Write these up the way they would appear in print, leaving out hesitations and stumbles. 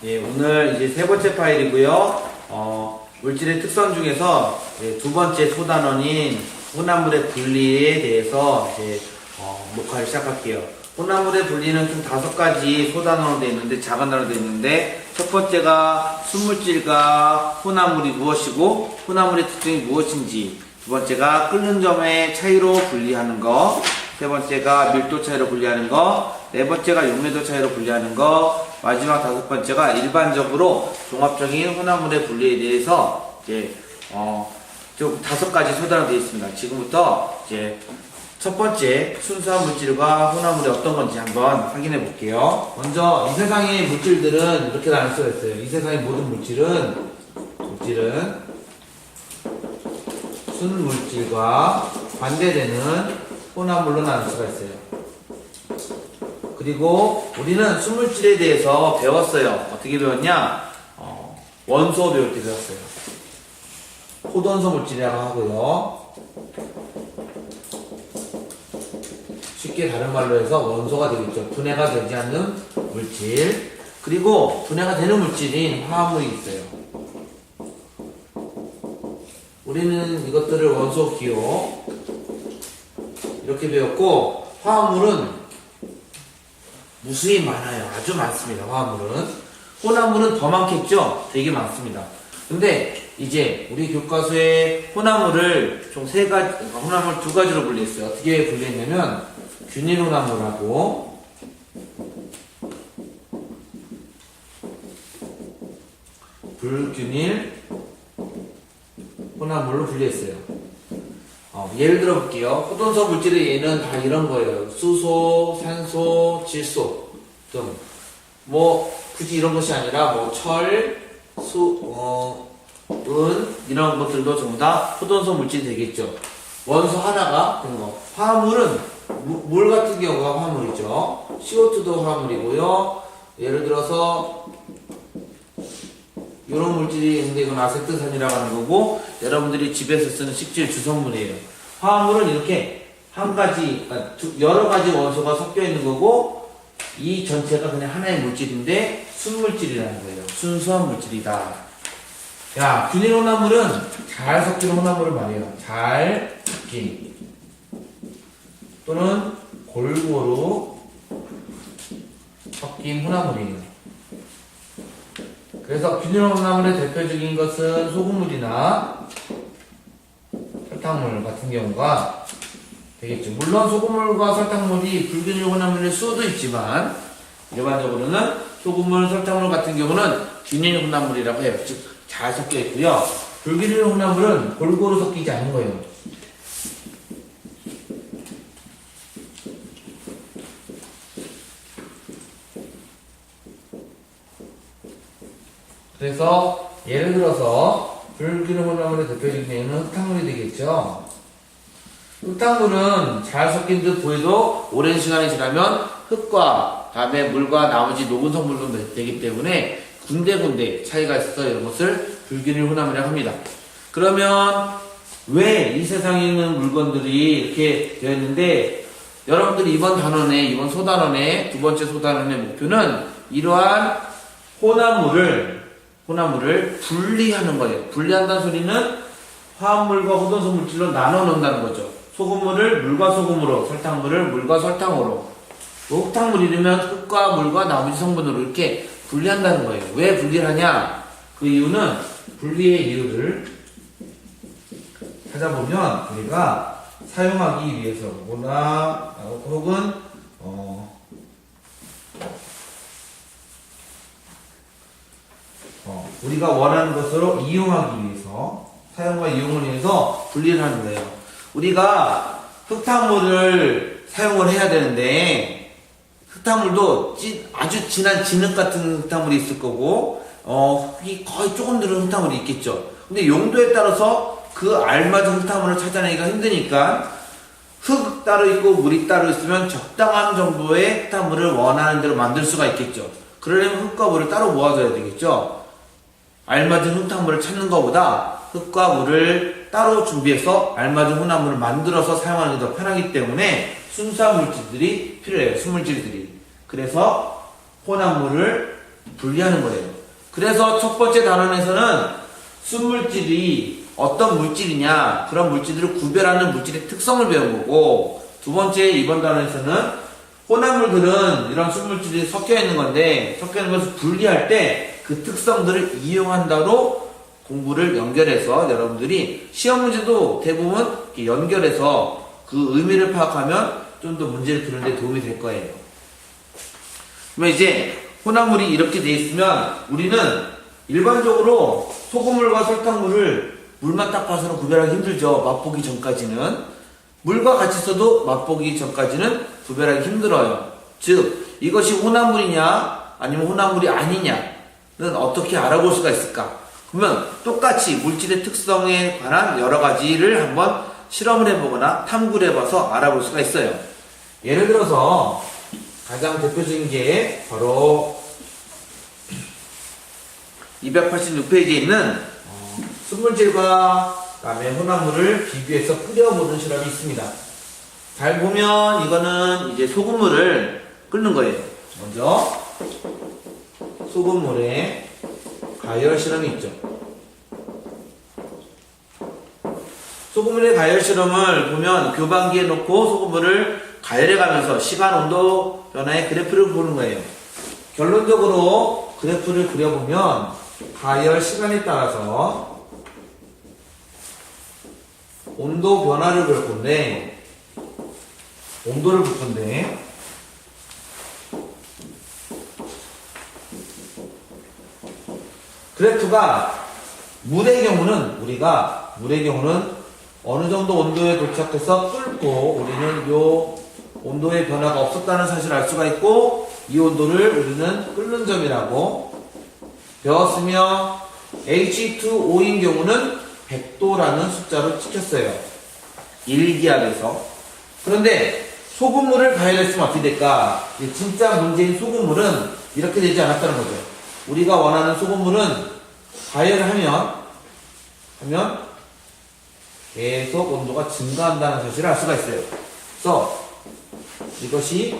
예, 오늘 이제 세 번째 파일이고요. 물질의 특성 중에서 두 번째 소단원인 혼합물의 분리에 대해서 이제 녹화를 시작할게요. 혼합물의 분리는 총 5가지 소단원으로 되어 있는데, 작은 단어로 되어 있는데, 첫 번째가 순물질과 혼합물이 무엇이고 혼합물의 특징이 무엇인지, 두 번째가 끓는 점의 차이로 분리하는 거, 세 번째가 밀도 차이로 분리하는 거, 네 번째가 용매도 차이로 분리하는 거, 마지막 5번째가 일반적으로 종합적인 혼합물의 분리에 대해서 이제 좀 5가지 소단으로 되어 있습니다. 지금부터 이제 첫 번째 순수한 물질과 혼합물이 어떤 건지 한번 확인해 볼게요. 먼저 이 세상의 물질들은 이렇게 나눌 수가 있어요. 이 세상의 모든 물질은 순물질과 반대되는 혼합물로 나눌 수가 있어요. 그리고 우리는 순물질에 대해서 배웠어요. 어떻게 배웠냐? 원소 배울 때 배웠어요. 포돈소 물질이라고 하고요. 쉽게 다른 말로 해서 원소가 되겠죠. 분해가 되지 않는 물질. 그리고 분해가 되는 물질인 화합물이 있어요. 우리는 이것들을 원소, 기호 이렇게 배웠고, 화합물은 무수히 많아요. 아주 많습니다. 화합물은. 혼합물은 더 많겠죠? 되게 많습니다. 근데 이제 우리 교과서에 혼합물을 총 3가지, 혼합물 2가지로 분리했어요. 어떻게 분리했냐면 균일 혼합물하고 불균일 혼합물로 분리했어요. 예를 들어 볼게요. 포돈소 물질의 예는 다 이런 거예요. 수소, 산소, 질소 등. 굳이 이런 것이 아니라 철, 은 이런 것들도 전부 다 포돈소 물질이 되겠죠. 원소 하나가 되는 거. 화합물은 물 같은 경우가 화합물이죠. CO2도 화합물이고요. 예를 들어서 이런 물질이 있는데 이건 아세트산이라고 하는 거고, 여러분들이 집에서 쓰는 식질 주성분이에요. 화합물은 이렇게 여러 가지 원소가 섞여 있는 거고, 이 전체가 그냥 하나의 물질인데 순물질이라는 거예요. 순수한 물질이다. 야, 균일 혼합물은 잘 섞인 혼합물을 말해요. 잘 섞인 또는 골고루 섞인 혼합물이에요. 그래서 균일 혼합물의 대표적인 것은 소금물이나 설탕물 같은 경우가 되겠죠. 물론 소금물과 설탕물이 불균일 혼합물일 수도 있지만, 일반적으로는 소금물, 설탕물 같은 경우는 균일 혼합물이라고 해요. 즉 잘 섞여 있고요. 불균일 혼합물은 골고루 섞이지 않은 거예요. 그래서 예를 들어서 불균일 혼합물의 대표적인 예는 흙탕물이 되겠죠. 흙탕물은 잘 섞인 듯 보여도 오랜 시간이 지나면 흙과 다음에 물과 나머지 녹은 성분도 되기 때문에 군데군데 차이가 있어서 이런 것을 불균일 혼합이라고 합니다. 그러면 왜 이 세상에 있는 물건들이 이렇게 되어 있는데, 여러분들이 이번 소단원의 두 번째 소단원의 목표는 이러한 혼합물을 분리하는 거예요. 분리한다는 소리는 화합물과 호돈소 물질로 나눠 놓는다는 거죠. 소금물을 물과 소금으로, 설탕물을 물과 설탕으로, 흙탕물이면 흙과 물과 나머지 성분으로 이렇게 분리한다는 거예요. 왜 분리를 하냐? 그 이유는, 분리의 이유를 찾아보면 우리가 사용하기 위해서 혹은 우리가 원하는 것으로 이용하기 위해서, 사용과 이용을 위해서 분리를 하는 거예요. 우리가 흙탕물을 사용을 해야 되는데, 흙탕물도 아주 진한 진흙 같은 흙탕물이 있을 거고, 흙이 거의 조금 들은 흙탕물이 있겠죠. 근데 용도에 따라서 그 알맞은 흙탕물을 찾아내기가 힘드니까, 흙 따로 있고 물이 따로 있으면 적당한 정도의 흙탕물을 원하는 대로 만들 수가 있겠죠. 그러려면 흙과 물을 따로 모아줘야 되겠죠. 알맞은 흙탕물을 찾는 것보다 흙과 물을 따로 준비해서 알맞은 혼합물을 만들어서 사용하는 게 더 편하기 때문에 순수한 물질들이 필요해요. 순물질들이. 그래서 혼합물을 분리하는 거예요. 그래서 첫 번째 단원에서는 순물질이 어떤 물질이냐, 그런 물질들을 구별하는 물질의 특성을 배운 거고, 두 번째 이번 단원에서는 혼합물들은 이런 순물질이 섞여 있는 건데, 섞여 있는 것을 분리할 때 그 특성들을 이용한다로 공부를 연결해서 여러분들이 시험 문제도 대부분 연결해서 그 의미를 파악하면 좀 더 문제를 푸는데 도움이 될 거예요. 그러면 이제 혼합물이 이렇게 돼 있으면 우리는 일반적으로 소금물과 설탕물을 물만 딱 봐서는 구별하기 힘들죠. 맛보기 전까지는. 물과 같이 써도 맛보기 전까지는 구별하기 힘들어요. 즉 이것이 혼합물이냐 아니면 혼합물이 아니냐는 어떻게 알아볼 수가 있을까? 그러면 똑같이 물질의 특성에 관한 여러 가지를 한번 실험을 해보거나 탐구를 해봐서 알아볼 수가 있어요. 예를 들어서 가장 대표적인 게 바로 286페이지에 있는 순물질과 그다음에 혼합물을 비교해서 끓여보는 실험이 있습니다. 잘 보면 이거는 이제 소금물을 끓는 거예요. 먼저 소금물에 가열 실험이 있죠. 소금물의 가열 실험을 보면 교반기에 놓고 소금물을 가열해 가면서 시간, 온도 변화의 그래프를 보는 거예요. 결론적으로 그래프를 그려보면 가열 시간에 따라서 온도 변화를 볼 건데, 온도를 볼 건데, 그래프가 물의 경우는 어느 정도 온도에 도착해서 끓고 우리는 요 온도의 변화가 없었다는 사실을 알 수가 있고, 이 온도를 우리는 끓는 점이라고 배웠으며, H2O인 경우는 100도라는 숫자로 찍혔어요. 1기압에서. 그런데 소금물을 가열했으면 어떻게 될까? 진짜 문제인 소금물은 이렇게 되지 않았다는 거죠. 우리가 원하는 소금물은 가열을 하면 계속 온도가 증가한다는 사실을 알 수가 있어요. 그래서 이것이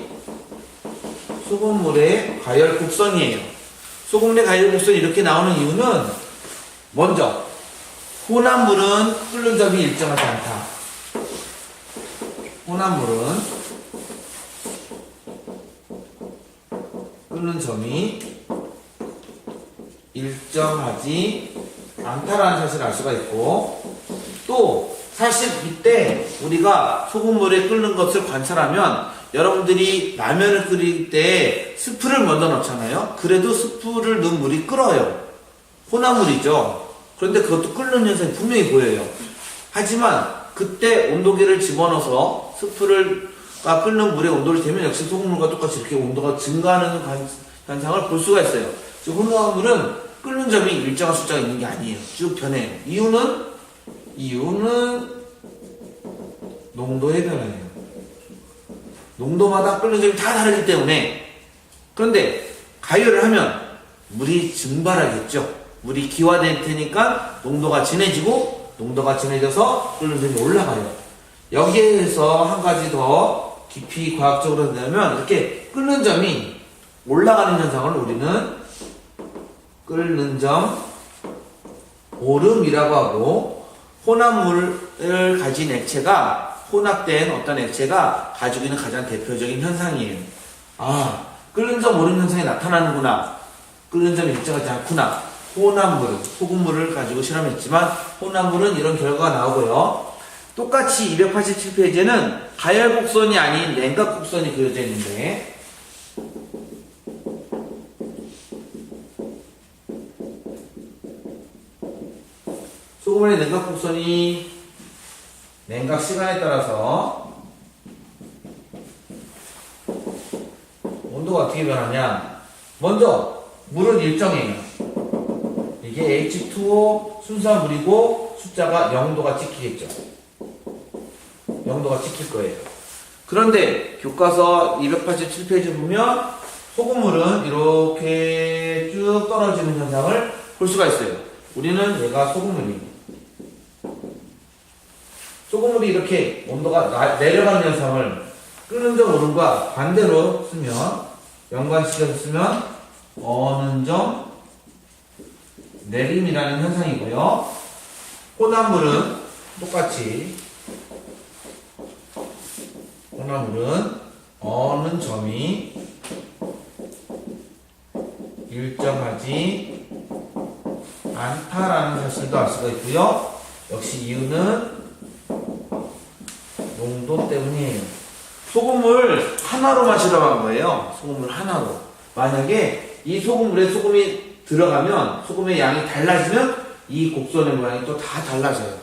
소금물의 가열 곡선이에요. 소금물의 가열 곡선이 이렇게 나오는 이유는, 먼저 혼합물은 끓는 점이 일정하지 않다. 혼합물은 끓는 점이 일정하지 않다라는 사실을 알 수가 있고, 또 사실 이때 우리가 소금물에 끓는 것을 관찰하면, 여러분들이 라면을 끓일 때 스프를 먼저 넣잖아요. 그래도 스프를 넣은 물이 끓어요. 혼합물이죠. 그런데 그것도 끓는 현상이 분명히 보여요. 하지만 그때 온도계를 집어넣어서 스프가 끓는 물에 온도를 재면 역시 소금물과 똑같이 이렇게 온도가 증가하는 현상을 볼 수가 있어요. 즉 혼합물은 끓는 점이 일정한 숫자가 있는 게 아니에요. 쭉 변해요. 이유는 농도의 변화예요. 농도마다 끓는 점이 다 다르기 때문에. 그런데 가열을 하면 물이 증발하겠죠. 물이 기화될 테니까 농도가 진해지고, 농도가 진해져서 끓는 점이 올라가요. 여기에서 한 가지 더 깊이 과학적으로 된다면, 이렇게 끓는 점이 올라가는 현상을 우리는 끓는 점 오름이라고 하고, 혼합물을 가진 액체가, 혼합된 어떤 액체가 가지고 있는 가장 대표적인 현상이에요. 아, 끓는 점 오름 현상이 나타나는구나. 끓는 점이 일정하지 않구나. 혼합물은, 소금물을 가지고 실험했지만 혼합물은 이런 결과가 나오고요. 똑같이 287페이지에는 가열 곡선이 아닌 냉각 곡선이 그려져 있는데, 소금물의 냉각 곡선이 냉각 시간에 따라서 온도가 어떻게 변하냐. 먼저 물은 일정해요. 이게 H2O 순수한 물이고 숫자가 0도가 찍히겠죠. 0도가 찍힐 거예요. 그런데 교과서 287페이지 보면 소금물은 이렇게 쭉 떨어지는 현상을 볼 수가 있어요. 우리는 얘가 소금물이에요. 소금물이 이렇게 온도가 내려가는 현상을 끓는 점 오름과 반대로 쓰면, 연관시켜서 쓰면 어는 점 내림이라는 현상이고요. 혼합물은 똑같이 혼합물은 어는 점이 일정하지 않다라는 사실도 알 수가 있고요. 역시 이유는 농도 때문이에요. 소금물 하나로만 실험한 거예요. 소금물 하나로. 만약에 이 소금물에 소금이 들어가면 소금의 양이 달라지면 이 곡선의 모양이 또 다 달라져요.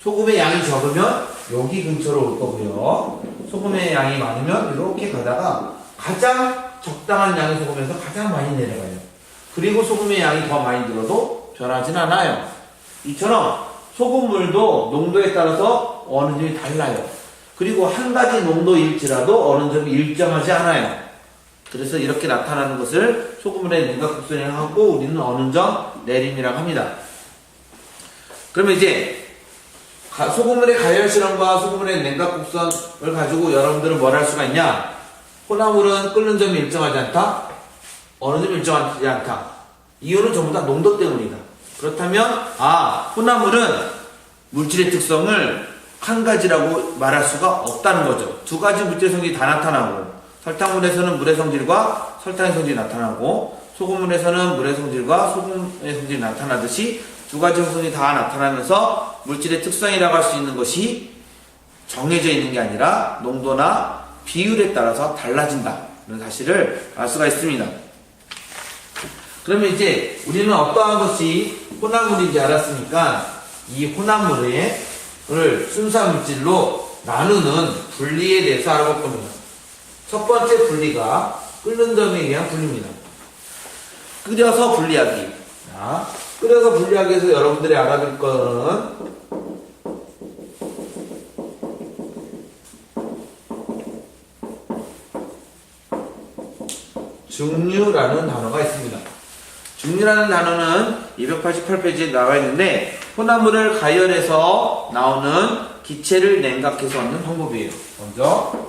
소금의 양이 적으면 여기 근처로 올 거고요. 소금의 양이 많으면 이렇게 가다가 가장 적당한 양의 소금에서 가장 많이 내려가요. 그리고 소금의 양이 더 많이 들어도 변하진 않아요. 이처럼 소금물도 농도에 따라서 어느 점이 달라요. 그리고 한 가지 농도일지라도 어느 점이 일정하지 않아요. 그래서 이렇게 나타나는 것을 소금물의 냉각곡선이라고 하고 우리는 어느 점 내림이라고 합니다. 그러면 이제 소금물의 가열 실험과 소금물의 냉각곡선을 가지고 여러분들은 뭘 할 수가 있냐? 혼합물은 끓는 점이 일정하지 않다. 어느 점이 일정하지 않다. 이유는 전부 다 농도 때문이다. 그렇다면 혼합물은 물질의 특성을 한 가지라고 말할 수가 없다는 거죠. 두 가지 물질의 성질이 다 나타나고 설탕물에서는 물의 성질과 설탕의 성질이 나타나고 소금물에서는 물의 성질과 소금의 성질이 나타나듯이 두 가지 성질이 다 나타나면서 물질의 특성이라고 할 수 있는 것이 정해져 있는 게 아니라 농도나 비율에 따라서 달라진다는 사실을 알 수가 있습니다. 그러면 이제 우리는 어떠한 것이 혼합물인지 알았으니까 이 혼합물을 순수한 물질로 나누는 분리에 대해서 알아볼 겁니다. 첫 번째 분리가 끓는 점에 의한 분리입니다. 끓여서 분리하기. 자, 끓여서 분리하기에서 여러분들이 알아볼 거는 증류라는 단어가 있습니다. 증류라는 단어는 288페이지에 나와 있는데 혼합물을 가열해서 나오는 기체를 냉각해서 얻는 방법이에요. 먼저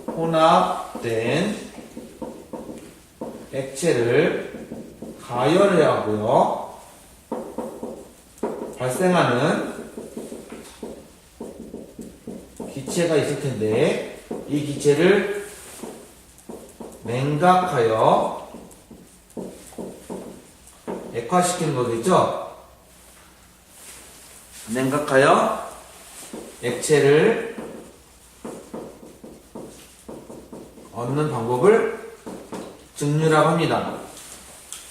혼합된 액체를 가열해야 하고요. 발생하는 기체가 있을 텐데 이 기체를 냉각하여 액화시키는 거겠죠? 냉각하여 액체를 얻는 방법을 증류라고 합니다.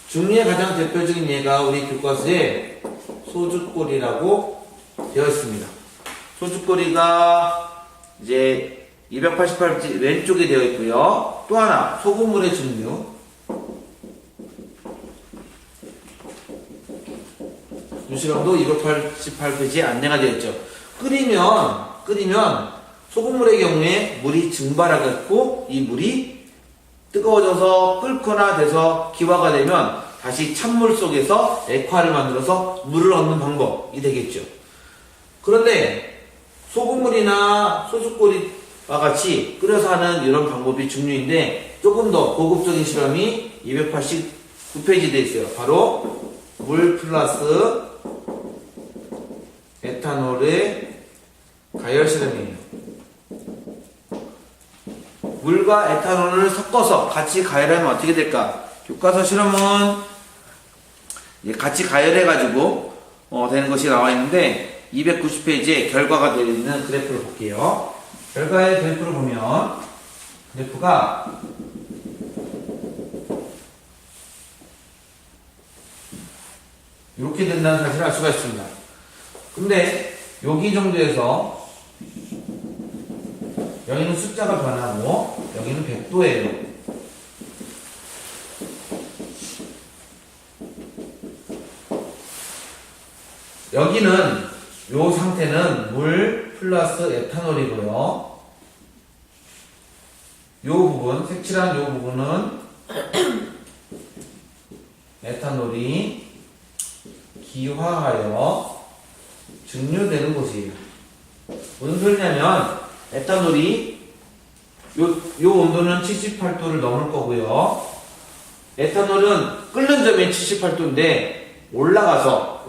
증류의 가장 대표적인 예가 우리 교과서에 소주꼬리라고 되어 있습니다. 소주꼬리가 이제 288페이지 왼쪽에 되어 있고요. 또 하나 소금물의 증류. 이 실험도 288페이지에 안내가 되어 있죠. 끓이면 소금물의 경우에 물이 증발하겠고 이 물이 뜨거워져서 끓거나 돼서 기화가 되면 다시 찬물 속에서 액화를 만들어서 물을 얻는 방법이 되겠죠. 그런데 소금물이나 소주꼬리와 같이 끓여서 하는 이런 방법이 증류인데 조금 더 고급적인 실험이 289페이지에 되어 있어요. 바로 물 플러스 에탄올의 가열 실험이에요. 물과 에탄올을 섞어서 같이 가열하면 어떻게 될까? 교과서 실험은 같이 가열해가지고 되는 것이 나와 있는데 290페이지에 결과가 되어 있는 그래프를 볼게요. 결과의 그래프를 보면 그래프가 이렇게 된다는 사실을 알 수가 있습니다. 근데 여기 정도에서 여기는 숫자가 변하고 여기는 100도예요. 여기는 요 상태는 물 플러스 에탄올이고요. 요 부분, 색칠한 요 부분은 에탄올이 기화하여 증류되는 곳이에요. 무슨 소리냐면 에탄올이 요 온도는 78도를 넘을 거고요. 에탄올은 끓는 점이 78도인데 올라가서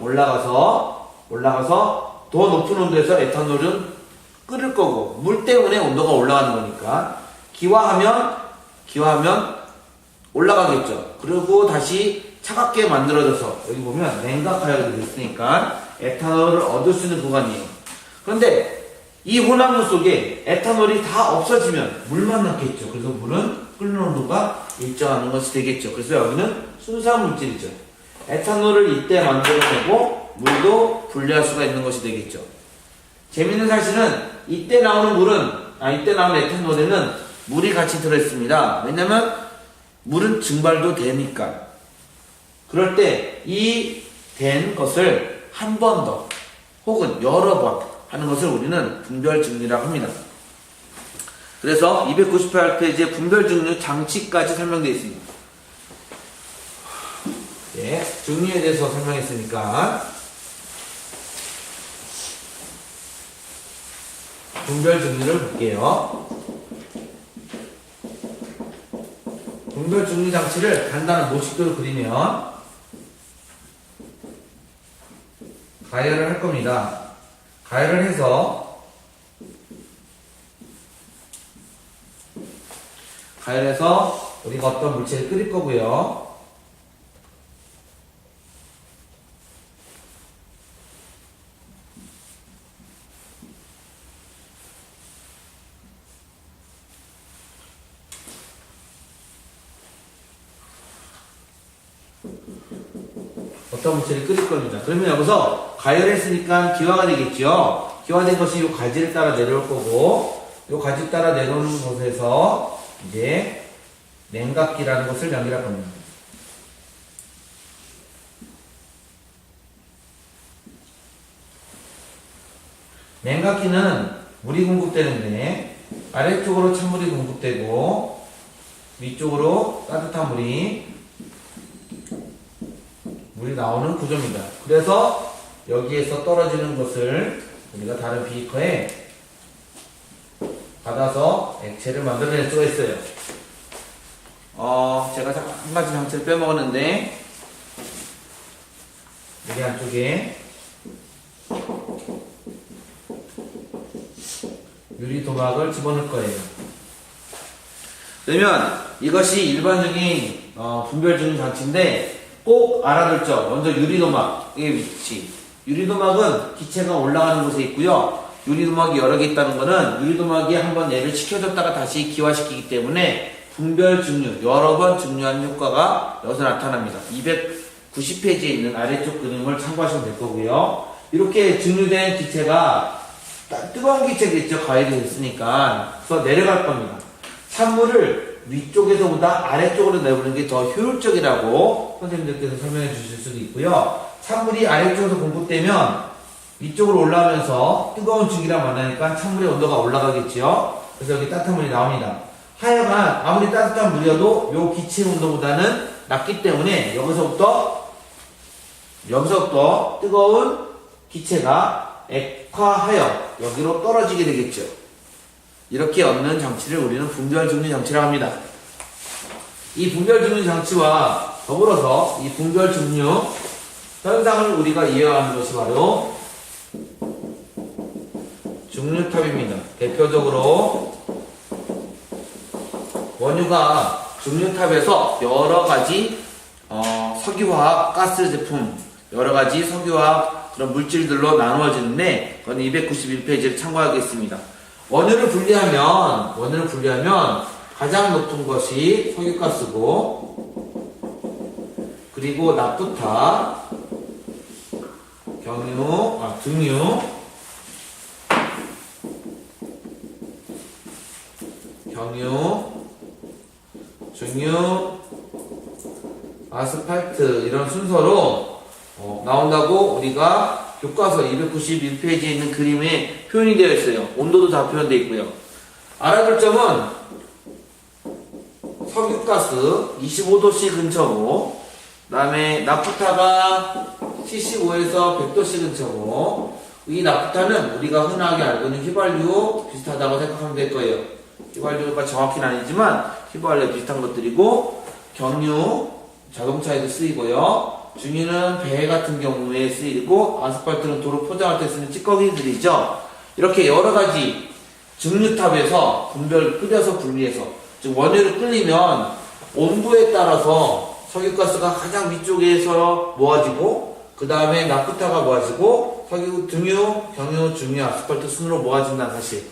더 높은 온도에서 에탄올은 끓을 거고 물 때문에 온도가 올라가는 거니까 기화하면 올라가겠죠. 그리고 다시 차갑게 만들어져서 여기 보면 냉각하여가 됐으니까 에탄올을 얻을 수 있는 구간이에요. 그런데 이 혼합물 속에 에탄올이 다 없어지면 물만 남겠죠. 그래서 물은 끓는 온도가 일정한 것이 되겠죠. 그래서 여기는 순수한 물질이죠. 에탄올을 이때 만들어내고 물도 분리할 수가 있는 것이 되겠죠. 재밌는 사실은 이때 나오는 에탄올에는 물이 같이 들어있습니다. 왜냐면 물은 증발도 되니까. 그럴 때 이 된 것을 한 번 더 혹은 여러 번 하는 것을 우리는 분별증류라고 합니다. 그래서 298페이지에 분별증류 장치까지 설명되어 있습니다. 네, 증류에 대해서 설명했으니까 분별증류를 볼게요. 분별증류 장치를 간단한 모식도로 그리면 가열을 할 겁니다. 가열을 해서 우리가 어떤 물체를 끓일 거고요. 어떤 물체를 끓일 겁니다. 그러면 여기서 가열했으니까 기화가 되겠죠. 기화된 것이 이 가지를 따라 내려올 거고, 이 가지 따라 내려오는 곳에서 이제 냉각기라는 것을 연결할 겁니다. 냉각기는 물이 공급되는데 아래쪽으로 찬물이 공급되고 위쪽으로 따뜻한 물이 나오는 구조입니다. 그래서 여기에서 떨어지는 것을 우리가 다른 비커에 받아서 액체를 만들어낼 수가 있어요. 제가 한 가지 장치를 빼먹었는데 여기 안쪽에 유리 도막을 집어넣을 거예요. 그러면 이것이 일반적인 분별증류 장치인데 꼭 알아둘 점. 먼저 유리도막의 위치. 유리도막은 기체가 올라가는 곳에 있고요. 유리도막이 여러 개 있다는 것은 유리도막이 한번 얘를 식혀줬다가 다시 기화시키기 때문에 분별증류, 여러 번 증류하는 효과가 여기서 나타납니다. 290페이지에 있는 아래쪽 그림을 참고하시면 될 거고요. 이렇게 증류된 기체가 뜨거운 기체겠죠. 가열이 됐으니까. 그래서 내려갈 겁니다. 찬물을 위쪽에서보다 아래쪽으로 내보내는 게 더 효율적이라고 선생님들께서 설명해 주실 수도 있고요. 찬물이 아래쪽에서 공급되면 위쪽으로 올라오면서 뜨거운 증기랑 만나니까 찬물의 온도가 올라가겠죠. 그래서 여기 따뜻한 물이 나옵니다. 하여간 아무리 따뜻한 물이어도 이 기체 온도보다는 낮기 때문에 여기서부터 뜨거운 기체가 액화하여 여기로 떨어지게 되겠죠. 이렇게 얻는 장치를 우리는 분별증류 장치라고 합니다. 이 분별증류 장치와 더불어서 이 분별증류 현상을 우리가 이해하는 것이 바로 증류탑입니다. 대표적으로 원유가 증류탑에서 여러가지 석유화학 가스 제품, 여러가지 석유화학 그런 물질들로 나누어지는데 그건 291페이지를 참고하겠습니다. 원유를 분리하면 가장 높은 것이 석유가스고, 그리고 나프타, 등유, 중유, 아스팔트 이런 순서로 나온다고 우리가 교과서 291페이지에 있는 그림에 표현이 되어 있어요. 온도도 다 표현되어 있고요. 알아둘 점은 석유가스 25도씨 근처고, 그 다음에 나프타가 75에서 100도씨 근처고, 이 나프타는 우리가 흔하게 알고 있는 휘발유 비슷하다고 생각하면 될 거예요. 휘발유가 정확히는 아니지만 휘발유 비슷한 것들이고, 경유, 자동차에도 쓰이고요. 중유는 배 같은 경우에 쓰이고, 아스팔트는 도로 포장할 때 쓰는 찌꺼기들이죠. 이렇게 여러 가지 증류탑에서 끓여서 분리해서, 즉 원유를 끓이면 온도에 따라서 석유가스가 가장 위쪽에서 모아지고, 그 다음에 나프타가 모아지고, 석유, 등유, 경유, 중유, 아스팔트 순으로 모아진다는 사실.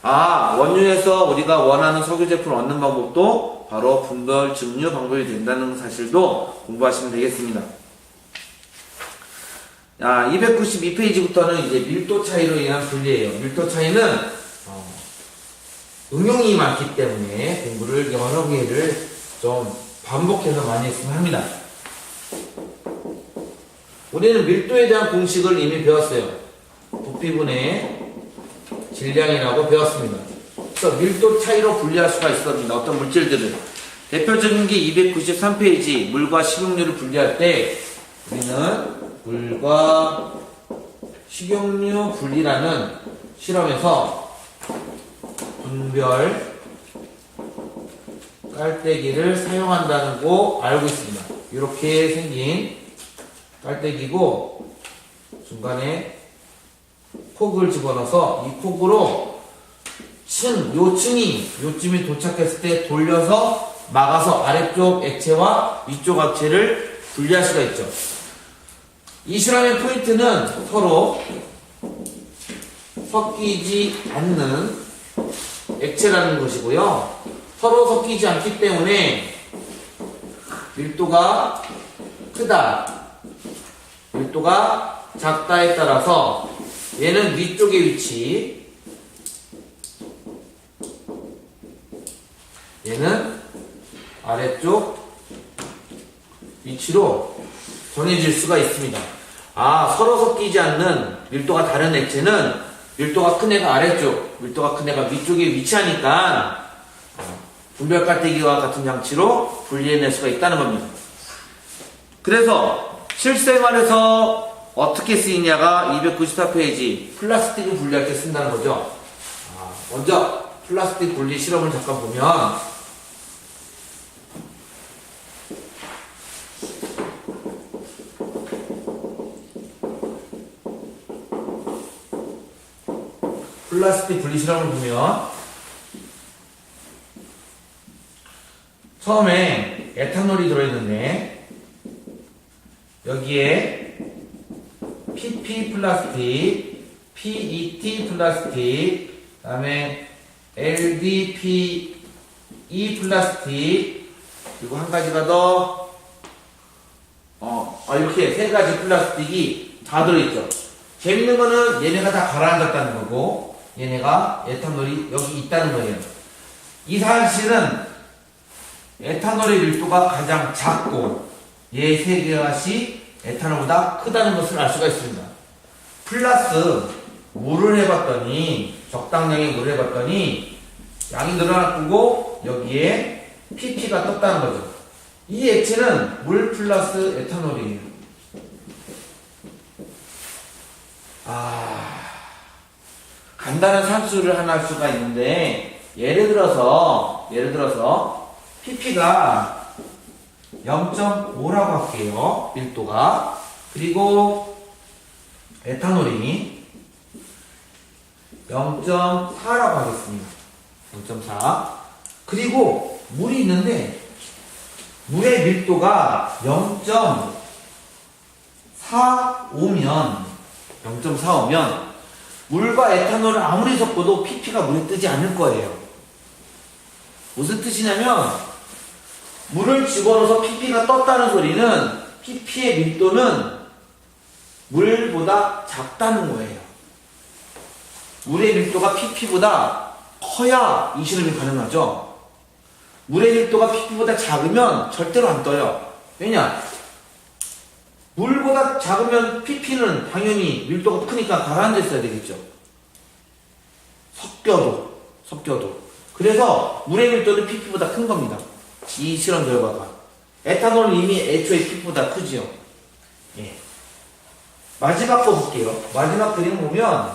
원유에서 우리가 원하는 석유 제품을 얻는 방법도 바로 분별, 증류 방법이 된다는 사실도 공부하시면 되겠습니다. 292페이지부터는 이제 밀도 차이로 인한 분리예요. 밀도 차이는 응용이 많기 때문에 공부를 여러 개를 좀 반복해서 많이 했으면 합니다. 우리는 밀도에 대한 공식을 이미 배웠어요. 부피분의 질량이라고 배웠습니다. 그래서 밀도 차이로 분리할 수가 있습니다. 어떤 물질들을. 대표적인 게 293페이지 물과 식용유를 분리할 때 우리는 물과 식용유 분리라는 실험에서 분별 깔때기를 사용한다는 거 알고 있습니다. 이렇게 생긴 깔때기고 중간에 콕을 집어넣어서 이 콕으로 층이 요쯤에 도착했을 때 돌려서 막아서 아래쪽 액체와 위쪽 액체를 분리할 수가 있죠. 이 실험의 포인트는 서로 섞이지 않는 액체라는 것이고요. 서로 섞이지 않기 때문에 밀도가 크다, 밀도가 작다에 따라서 얘는 위쪽의 위치, 얘는 아래쪽 위치로 정해질 수가 있습니다. 서로 섞이지 않는 밀도가 다른 액체는 밀도가 큰 애가 아래쪽, 밀도가 큰 애가 위쪽에 위치하니까 분별 깔때기와 같은 장치로 분리해낼 수가 있다는 겁니다. 그래서 실생활에서 어떻게 쓰이냐가 294페이지 플라스틱을 분리할 때 쓴다는 거죠. 먼저 플라스틱 분리 실험을 잠깐 보면 플라스틱 분리 실험을 보면 처음에 에탄올이 들어있는데 여기에 PP 플라스틱, PET 플라스틱, 그 다음에 LDPE 플라스틱, 그리고 한 가지가 더 이렇게 세 가지 플라스틱이 다 들어있죠. 재밌는 거는 얘네가 다 가라앉았다는 거고 얘네가 에탄올이 여기 있다는 거예요. 이 사실은 에탄올의 밀도가 가장 작고 얘 세 개가시 에탄올보다 크다는 것을 알 수가 있습니다. 플러스 물을 해봤더니 적당량의 물을 해봤더니 양이 늘어났고 여기에 pp가 떴다는 거죠. 이 액체는 물 플러스 에탄올이에요. 간단한 산수를 하나 할 수가 있는데 예를 들어서 pp가 0.5라고 할게요. 밀도가. 그리고 에탄올이 0.4라고 하겠습니다. 0.4. 그리고 물이 있는데 물의 밀도가 0.45면 물과 에탄올을 아무리 섞어도 pp가 물에 뜨지 않을 거예요. 무슨 뜻이냐면 물을 집어넣어서 pp가 떴다는 소리는 pp의 밀도는 물보다 작다는 거예요. 물의 밀도가 pp보다 커야 이 실험이 가능하죠. 물의 밀도가 pp보다 작으면 절대로 안 떠요. 왜냐? 물보다 작으면 pp는 당연히 밀도가 크니까 가라앉아 있어야 되겠죠. 섞여도. 그래서 물의 밀도는 pp보다 큰 겁니다. 이 실험 결과가. 에탄올은 이미 애초에 pp보다 크지요. 예. 마지막 거 볼게요. 마지막 그림 보면,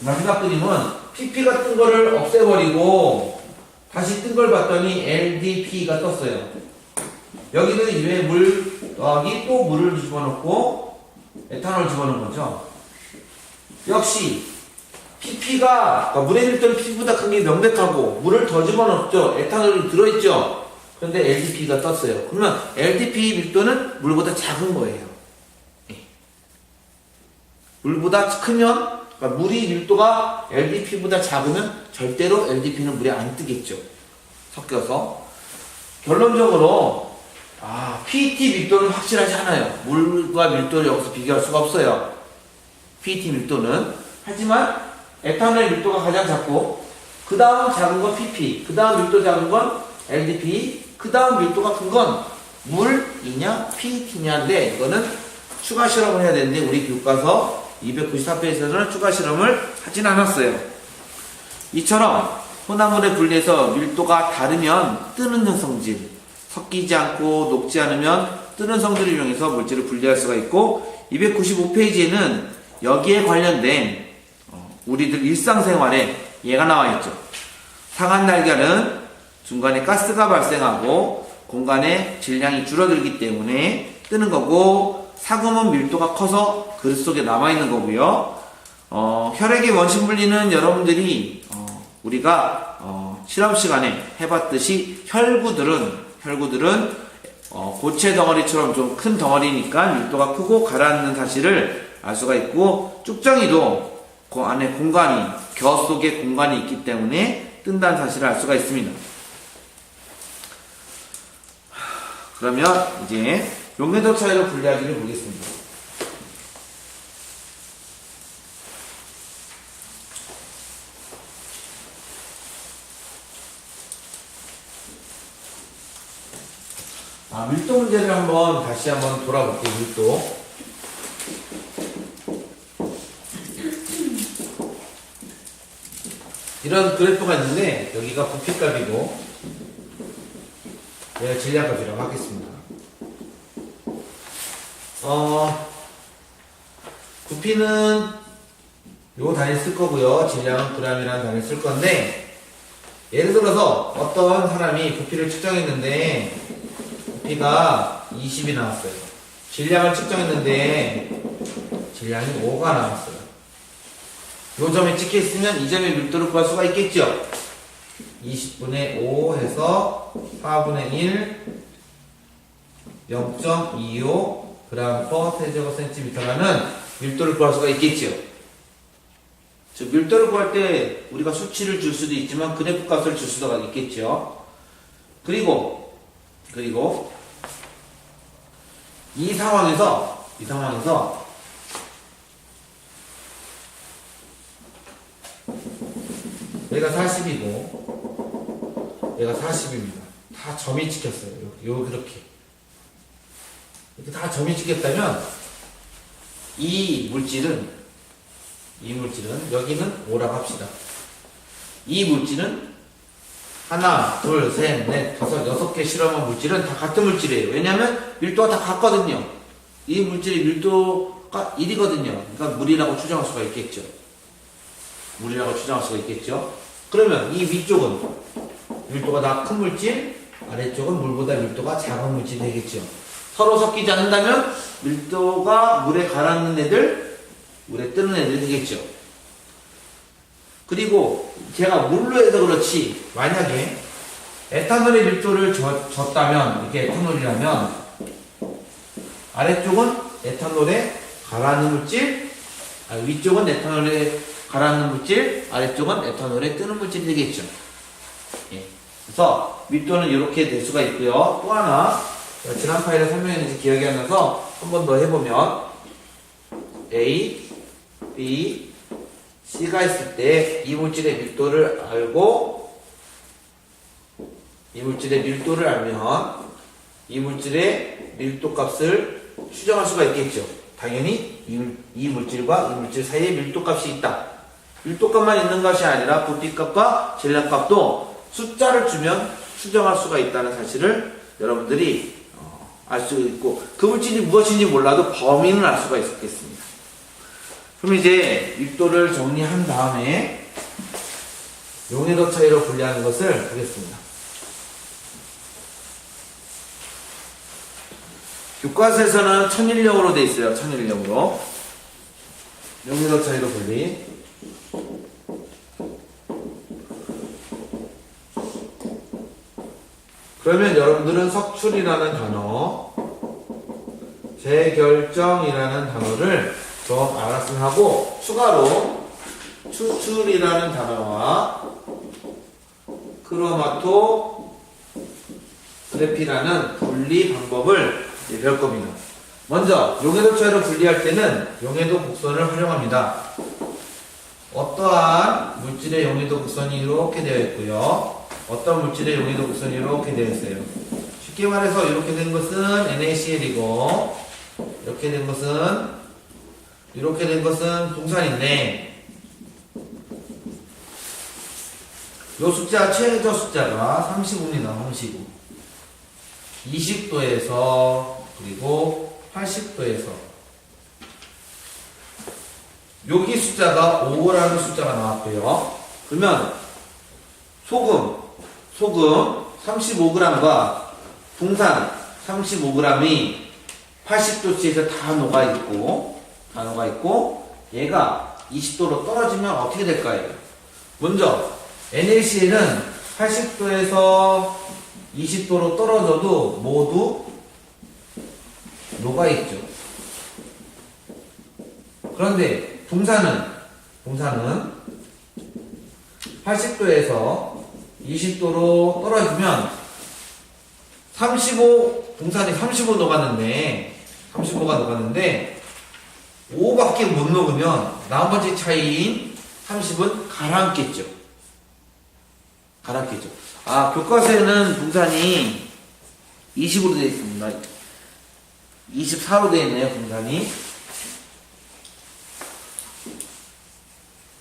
마지막 그림은 pp가 뜬 거를 없애버리고 다시 뜬 걸 봤더니 LDP가 떴어요. 여기는 이외에 물 더하기 또 물을 집어넣고 에탄올 집어넣은 거죠. 역시 pp가 물의 밀도는 pp보다 큰 게 명백하고 물을 더 집어넣었죠. 에탄올이 들어있죠. 그런데 LDP가 떴어요. 그러면 LDP 밀도는 물보다 작은 거예요. 물보다 크면, 그러니까 물이 밀도가 LDP보다 작으면 절대로 LDP는 물에 안 뜨겠죠. 섞여서. 결론적으로 PET 밀도는 확실하지 않아요. 물과 밀도를 여기서 비교할 수가 없어요. PET 밀도는. 하지만 에탄올의 밀도가 가장 작고 그 다음 작은 건 PP, 그 다음 밀도 작은 건 LDP, 그 다음 밀도가 큰 건 물이냐 PET냐인데 이거는 추가 실험을 해야 되는데 우리 교과서 294페이지에서는 추가 실험을 하진 않았어요. 이처럼 혼합물에 분리해서 밀도가 다르면 뜨는 성질, 섞이지 않고 녹지 않으면 뜨는 성질을 이용해서 물질을 분리할 수가 있고 295페이지에는 여기에 관련된 우리들 일상생활에 얘가 나와 있죠. 상한 달걀은 중간에 가스가 발생하고 공간의 질량이 줄어들기 때문에 뜨는 거고 사금은 밀도가 커서 그릇 속에 남아있는 거고요. 혈액의 원심 분리는 여러분들이 우리가 실험 시간에 해봤듯이 혈구들은 고체 덩어리처럼 좀 큰 덩어리니까 밀도가 크고 가라앉는 사실을 알 수가 있고 쭉정이도 그 안에 공간이 겨 속에 공간이 있기 때문에 뜬다는 사실을 알 수가 있습니다. 그러면 이제 용해도 차이로 분리하기를 보겠습니다. 밀도 문제를 다시 한번 돌아볼게요. 밀도. 이런 그래프가 있는데 여기가 부피값이고 얘가 질량값이라고 하겠습니다. 부피는 요 단위 쓸 거고요. 질량은 g이라는 단위 쓸 건데 예를 들어서 어떤 사람이 부피를 측정했는데 부피가 20이 나왔어요. 질량을 측정했는데 질량이 5가 나왔어요. 요 점에 찍혀 있으면 이 점의 밀도를 구할 수가 있겠죠. 20분의 5 해서 4분의 1 0.25 g/cm라는 밀도를 구할 수가 있겠죠. 즉 밀도를 구할 때 우리가 수치를 줄 수도 있지만 그래프 값을 줄 수도 있겠죠. 그리고 이 상황에서 얘가 40이고 얘가 40입니다. 다 점이 찍혔어요. 이렇게 다 점이 찍혔다면 이 물질은 여기는 5라고 합시다. 이 물질은 하나, 둘, 셋, 넷, 다섯, 6개 실험한 물질은 다 같은 물질이에요. 왜냐하면 밀도가 다 같거든요. 이 물질의 밀도가 1이거든요. 그러니까 물이라고 추정할 수가 있겠죠. 그러면 이 위쪽은 밀도가 다 큰 물질, 아래쪽은 물보다 밀도가 작은 물질이 되겠죠. 서로 섞이지 않는다면 밀도가 물에 가라앉는 애들, 물에 뜨는 애들이 되겠죠. 그리고 제가 물로 해서 그렇지 만약에 에탄올의 밀도를 줬다면 이게 에탄올이라면 아래쪽은 에탄올에 가라앉는 물질, 위쪽은 에탄올에 가라앉는 물질, 아래쪽은 에탄올에 뜨는 물질이 되겠죠. 예. 그래서 밀도는 이렇게 될 수가 있고요. 또 하나 지난 파일에 설명했는지 기억이 안 나서 한 번 더 해보면 A, B, C가 있을 때 이 물질의 밀도를 알고 이 물질의 밀도를 알면 이 물질의 밀도 값을 추정할 수가 있겠죠. 당연히 이 물질과 이 물질 사이에 밀도 값이 있다. 밀도 값만 있는 것이 아니라 부피 값과 질량 값도 숫자를 주면 추정할 수가 있다는 사실을 여러분들이 알 수 있고 그 물질이 무엇인지 몰라도 범위는 알 수가 있겠습니다. 그럼 이제 밀도를 정리한 다음에 용해도 차이로 분리하는 것을 하겠습니다. 교과서에서는 천일염으로 되어 있어요. 천일염으로. 용해도 차이로 분리. 그러면 여러분들은 석출이라는 단어, 재결정이라는 단어를 좀 알았으면 하고, 추가로 추출이라는 단어와 크로마토그래피라는 분리 방법을 배울 겁니다. 먼저 용해도 차이로 분리할 때는 용해도 곡선을 활용합니다. 어떠한 물질의 용해도 곡선이 이렇게 되어 있고요. 어떤 물질의 용해도 곡선이 이렇게 되어 있어요. 쉽게 말해서 이렇게 된 것은 NaCl이고 이렇게 된 것은 붕산인데, 요 숫자 최저 숫자가 35입니다. 35. 20도에서 그리고 80도에서 여기 숫자가 5라는 숫자가 나왔고요. 그러면 소금 35g과 붕산 35g이 80도씨에서 다 녹아있고 얘가 20도로 떨어지면 어떻게 될까요? 먼저 NaCl은 80도에서 20도로 떨어져도 모두 녹아있죠. 그런데 붕산은 80도에서 20도로 떨어지면 붕산이 35 녹았는데 5밖에 못 녹으면 나머지 차이인 30은 가라앉겠죠. 교과서에는 붕산이 20으로 되어 있습니다. 24로 되어 있네요, 붕산이.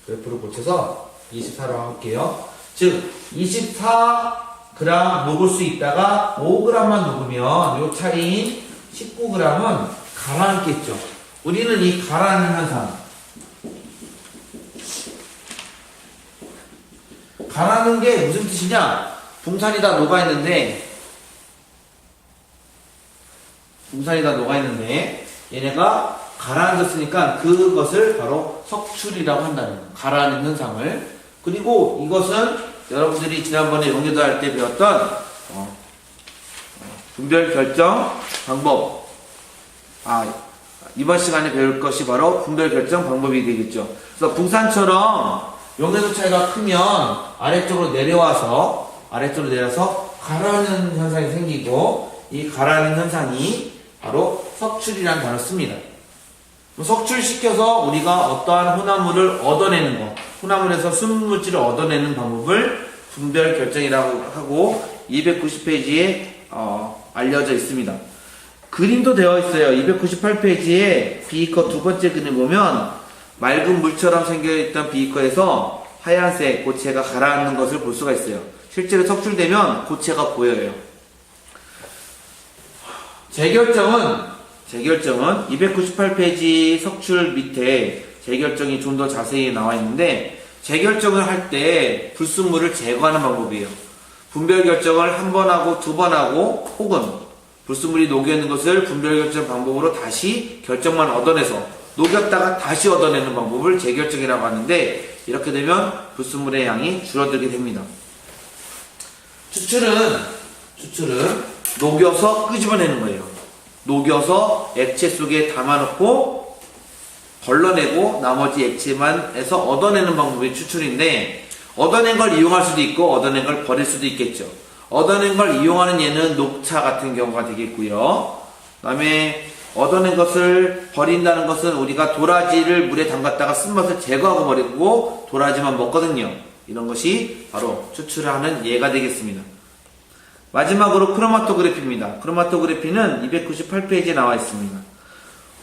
그래프를 고쳐서 24로 할게요. 즉, 24g 녹을 수 있다가 5g만 녹으면 요 차이인 19g은 가라앉겠죠. 우리는 이 가라앉는 현상, 가라앉는 게 무슨 뜻이냐? 붕산이 다 녹아있는데 얘네가 가라앉았으니까 그것을 바로 석출이라고 한다는 거예요. 가라앉는 현상을. 그리고 이것은 여러분들이 지난번에 용해도 할 때 배웠던 분별 결정 방법, 이번 시간에 배울 것이 바로 분별 결정 방법이 되겠죠. 그래서 붕산처럼 용해도 차이가 크면 아래쪽으로 내려와서 가라앉는 현상이 생기고, 이 가라앉는 현상이 바로 석출이라는 단어를 씁니다. 석출시켜서 우리가 어떠한 혼합물을 얻어내는 것, 혼합물에서 순물질을 얻어내는 방법을 분별 결정이라고 하고 290페이지에 알려져 있습니다. 그림도 되어 있어요. 298페이지에 비커 두 번째 그림 보면 맑은 물처럼 생겨있던 비커에서 하얀색 고체가 가라앉는 것을 볼 수가 있어요. 실제로 석출되면 고체가 보여요. 재결정은 298페이지 석출 밑에 재결정이 좀 더 자세히 나와 있는데, 재결정을 할 때 불순물을 제거하는 방법이에요. 분별 결정을 한 번 하고 두 번 하고, 혹은 불순물이 녹여있는 것을 분별 결정 방법으로 다시 결정만 얻어내서 녹였다가 다시 얻어내는 방법을 재결정이라고 하는데, 이렇게 되면 불순물의 양이 줄어들게 됩니다. 추출은 녹여서 끄집어내는 거예요. 녹여서 액체 속에 담아놓고 걸러내고 나머지 액체만 해서 얻어내는 방법이 추출인데, 얻어낸 걸 이용할 수도 있고 얻어낸 걸 버릴 수도 있겠죠. 얻어낸 걸 이용하는 예는 녹차 같은 경우가 되겠고요. 그 다음에 얻어낸 것을 버린다는 것은 우리가 도라지를 물에 담갔다가 쓴맛을 제거하고 버리고 도라지만 먹거든요. 이런 것이 바로 추출하는 예가 되겠습니다. 마지막으로 크로마토그래피입니다. 크로마토그래피는 298페이지에 나와 있습니다.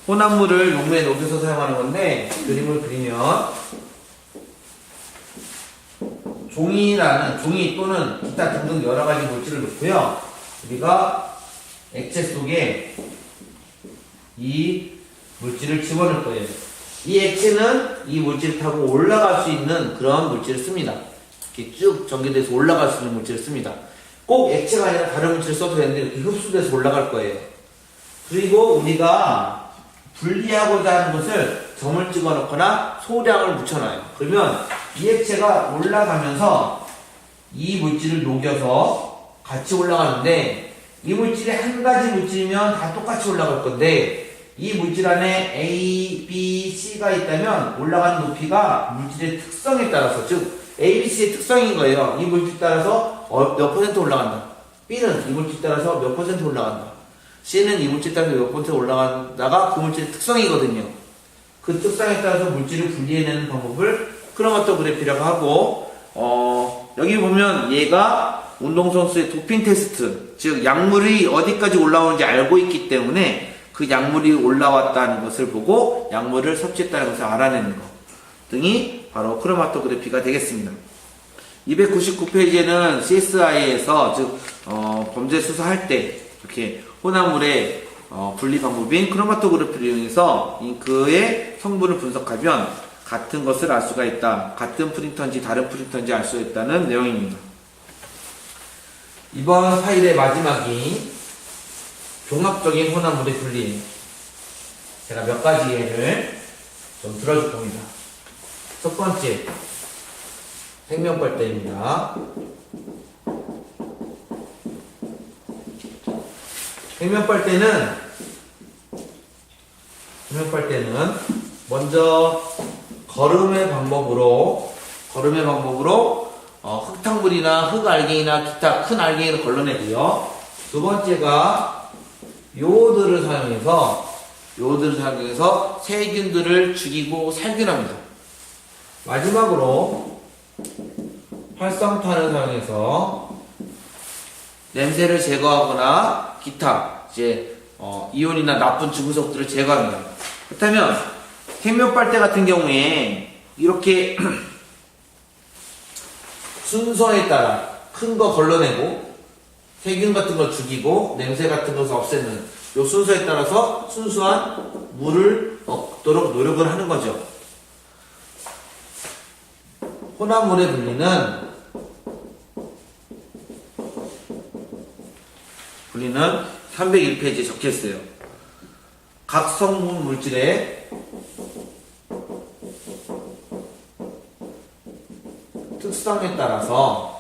혼합물을 용매에 녹여서 사용하는 건데, 그림을 그리면 종이 또는 기타 등등 여러 가지 물질을 넣고요. 우리가 액체 속에 이 물질을 집어넣을 거예요. 이 액체는 이 물질을 타고 올라갈 수 있는 그런 물질을 씁니다. 이렇게 쭉 전개돼서 올라갈 수 있는 물질을 씁니다. 꼭 액체가 아니라 다른 물질을 써도 되는데 이렇게 흡수돼서 올라갈 거예요. 그리고 우리가 분리하고자 하는 것을 점을 찍어 놓거나 소량을 묻혀놔요. 그러면 이 액체가 올라가면서 이 물질을 녹여서 같이 올라가는데, 이 물질이 한 가지 물질이면 다 똑같이 올라갈 건데, 이 물질 안에 A, B, C가 있다면 올라가는 높이가 물질의 특성에 따라서, 즉 A, B, C의 특성인 거예요. 이 물질 따라서 몇 퍼센트 올라간다. B는 이 물질 따라서 몇 퍼센트 올라간다. C는 이 물질 따라서 몇 퍼센트 올라간다가 그 물질의 특성이거든요. 그 특성에 따라서 물질을 분리해내는 방법을 크로마토그래피라고 하고, 여기 보면 얘가 운동선수의 도핑 테스트, 즉 약물이 어디까지 올라오는지 알고 있기 때문에 그 약물이 올라왔다는 것을 보고 약물을 섭취했다는 것을 알아내는 것 등이 바로 크로마토그래피가 되겠습니다. 299페이지에는 CSI에서 즉 범죄 수사할 때 이렇게 혼합물의 분리 방법인 크로마토그래피를 이용해서 잉크의 성분을 분석하면 같은 것을 알 수가 있다. 같은 프린터인지 다른 프린터인지 알 수 있다는 내용입니다. 이번 파일의 마지막인 종합적인 혼합물의 분리, 제가 몇 가지 예를 좀 들어줄 겁니다. 첫 번째, 생명빨대입니다. 생명빨대는 먼저 거름의 방법으로 흙탕물이나 흙알갱이나 기타 큰 알갱이를 걸러내고요. 두 번째가 요오드를 사용해서 세균들을 죽이고 살균합니다. 마지막으로 활성탄을 사용해서 냄새를 제거하거나 기타 이온이나 나쁜 주구석들을 제거합니다. 그렇다면 생명빨대 같은 경우에 이렇게 순서에 따라 큰 거 걸러내고 세균 같은 걸 죽이고 냄새 같은 것을 없애는 이 순서에 따라서 순수한 물을 얻도록 노력을 하는 거죠. 혼합물의 분리는 301페이지에 적혀있어요. 각 성분 물질의 특성에 따라서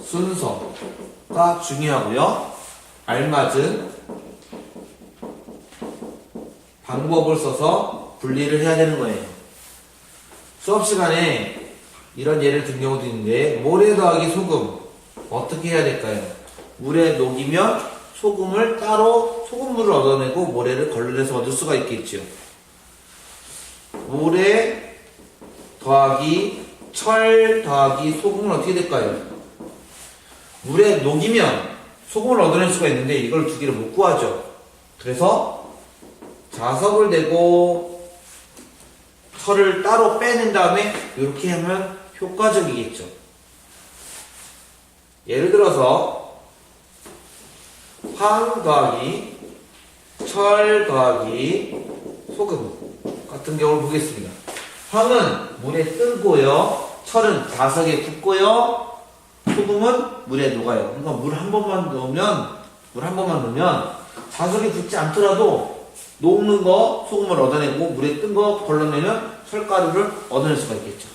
순서가 중요하고요. 알맞은 방법을 써서 분리를 해야 되는 거예요. 수업 시간에 이런 예를 든 경우도 있는데, 모래 더하기 소금 어떻게 해야 될까요? 물에 녹이면 소금을 따로 소금물을 얻어내고 모래를 걸러내서 얻을 수가 있겠죠. 모래 더하기 철 더하기 소금은 어떻게 될까요? 물에 녹이면 소금을 얻어낼 수가 있는데 이걸 두 개를 못 구하죠. 그래서 자석을 대고 철을 따로 빼낸 다음에 이렇게 하면 효과적이겠죠. 예를 들어서 황 더하기 철 더하기 소금 같은 경우를 보겠습니다. 황은 물에 뜨고요, 철은 자석에 붙고요, 소금은 물에 녹아요. 그러니까 물 한 번만 넣으면 자석에 붙지 않더라도 녹는 거 소금을 얻어내고 물에 뜬 거 걸러내면 철가루를 얻어낼 수가 있겠죠.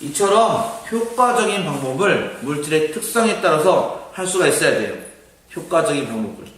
이처럼 효과적인 방법을 물질의 특성에 따라서 할 수가 있어야 돼요. 효과적인 방법을.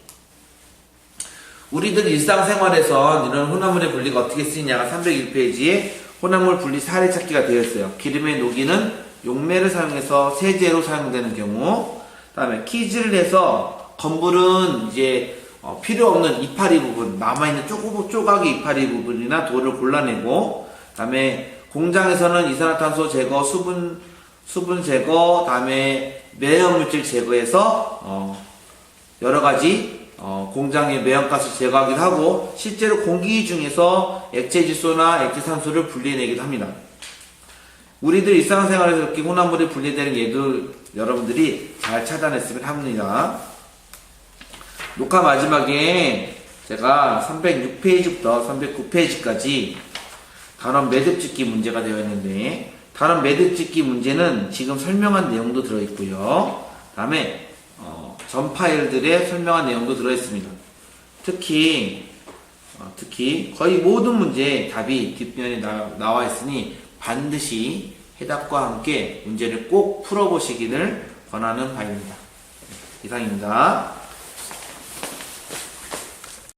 우리들 일상생활에서 이런 혼합물의 분리가 어떻게 쓰이냐가 301페이지에 혼합물 분리 사례 찾기가 되어 있어요. 기름에 녹이는 용매를 사용해서 세제로 사용되는 경우, 그 다음에 키즈를 해서 건물은 이제 필요 없는 이파리 부분, 남아있는 쪼가기 이파리 부분이나 돌을 골라내고, 그 다음에 공장에서는 이산화탄소 제거, 수분 제거, 그 다음에 매연물질 제거해서 여러가지 공장의 매연가스를 제거하기도 하고, 실제로 공기 중에서 액체질소나 액체산소를 분리해내기도 합니다. 우리들 일상생활에서 이렇게 혼합물이 분리되는 예도 여러분들이 잘 찾아냈으면 합니다. 녹화 마지막에 제가 306페이지부터 309페이지까지 단원 매듭짓기 문제가 되어 있는데, 다른 매듭짓기 문제는 지금 설명한 내용도 들어있고요. 그 다음에 전 파일들의 설명한 내용도 들어있습니다. 특히 거의 모든 문제의 답이 뒷면에 나와 있으니 반드시 해답과 함께 문제를 꼭 풀어보시기를 권하는 바입니다. 이상입니다.